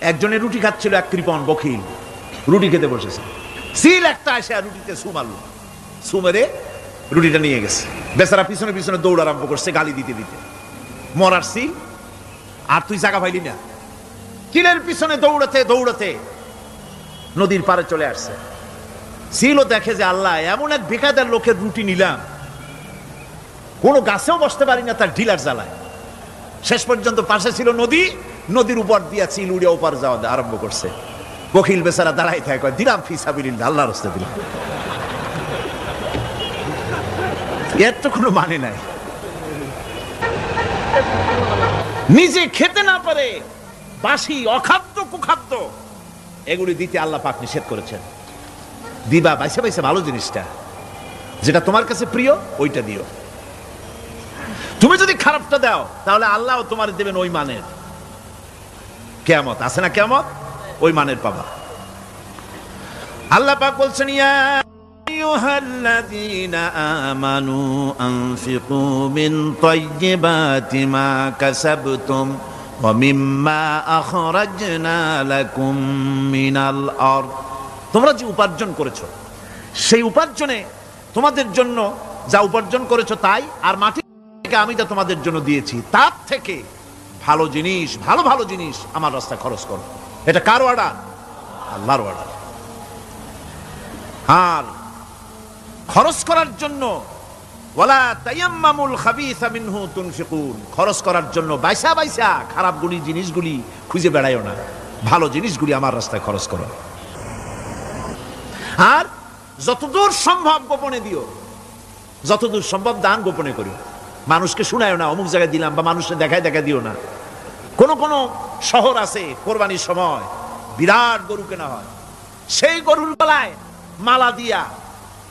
একজনের রুটি খাচ্ছিল, এক কৃপণ বখিল রুটি খেতে বসেছে, সিল একটা এসে রুটিতে সু মারল, সু মেরে রুটিটা নিয়ে গেছে। বেচারা পিছনে পিছনে দৌড় আরম্ভ করছে গালি দিতে দিতে, মরার সিল আর তুই জায়গা পাইলি না। চিলের পিছনে দৌড়াতে দৌড়াতে নদীর পারে চলে আসছে। সিলও দেখে যে আল্লাহ, এমন এক বেকায়দার লোকের রুটি নিলাম, কোনো গাছেও বসতে পারি না তার ঢিলার জ্বালায়। শেষ পর্যন্ত পাশে ছিল নদী, নদীর উপর দিয়া চিল উড়ে ওপার যাওয়া আরম্ভ করছে। বখিল বেচারা দাঁড়াই থাকে, দিলাম ফিসাবিলিল্লাহ, আল্লাহর রাস্তায় দিলাম। এর তো কোনো মানে নাই। নিজে খেতে না পারে বাসি অখাদ্য কুখাদ্য এগুলি দিতে আল্লাহ পাক নিষেধ করেছেন। দিবা বাইসে বাইসে ভালো জিনিসটা, যেটা তোমার কাছে প্রিয় ওইটা দিও। তুমি যদি খারাপটা দাও তাহলে আল্লাহ তোমার দেবেন ওই মানের। কিয়ামত আছে না, কিয়ামত ওই মানের পাবা। আল্লাহ পাক বলছেন, ইয়া আইয়ুহাল্লাযীনা আমানু আনফিকু মিন তাইয়্যিবাতি মা কাসাবতুম ওয়া মিম্মা আখরাজনা লাকুম মিনাল আরদ। তোমরা যে উপার্জন করেছো, সেই উপার্জনে তোমাদের জন্য যা উপার্জন করেছো তাই, আর মাটি থেকে আমি যা তোমাদের জন্য দিয়েছি তার থেকে ভালো জিনিস, ভালো ভালো জিনিস আমার রাস্তায় খরচ করো। এটা কার অর্ডার? আল্লাহর অর্ডার। আর খরচ করার জন্য ওয়ালা তায়াম্মামুল খাবিসা মিনহু তুনফিকুন, খরচ করার জন্য বাইসা বাইসা খারাপ জিনিসগুলি খুঁজে বেড়াইও না, ভালো জিনিসগুলি আমার রাস্তায় খরচ করো। আর যতদূর সম্ভব গোপনে দিও, যতদূর সম্ভব দান গোপনে করিও। মানুষকে শুনায়ও না অমুক জায়গায় দিলাম, বা মানুষকে দেখায় দেখা দিও না। কোন কোন শহর আছে কোরবানির সময় বিরাট গরু কেনা হয়, সেই গরুর গলায় মালা দিয়া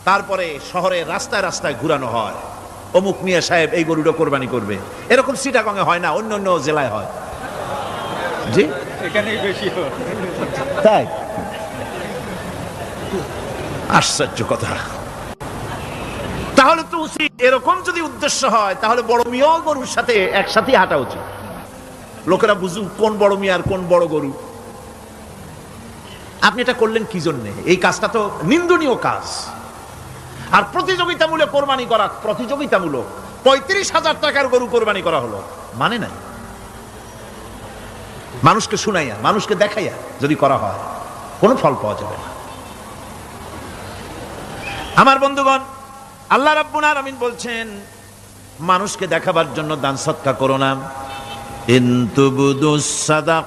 তারপরে শহরের রাস্তায় রাস্তায় ঘুরানো হয়, অমুক মিয়া সাহেব এই গরুটা কোরবানি করবে। এরকম চিটাগংয়ে হয় না, অন্য অন্য জেলায় হয়। জি, এখানেই বেশি হয়। তাই? আশ্চর্য কথা। তাহলে তো উচিত, এরকম যদি উদ্দেশ্য হয় তাহলে বড় মিয়া গরুর সাথে একসাথে হাঁটা উচিত, লোকেরা বুঝুক কোন বড় মিয়া আর কোন বড় গরু। আপনি এটা করলেন কি জন্য? এই কাজটা তো নিন্দনীয় কাজ। আর প্রতিযোগিতামূলক কোরবানি করা, প্রতিযোগিতামূলক 35,000 টাকার গরু কোরবানি করা হলো, মানে নাই। মানুষকে শুনাইয়া, মানুষকে দেখাইয়া যদি করা হয় কোনো ফল পাওয়া যাবে না। আমার বন্ধুগণ, আল্লাহ রাব্বুল আলামিন বলছেন, মানুষকে দেখাবার জন্য দান সদকা করো না। ইন তুবদুস সাদাকা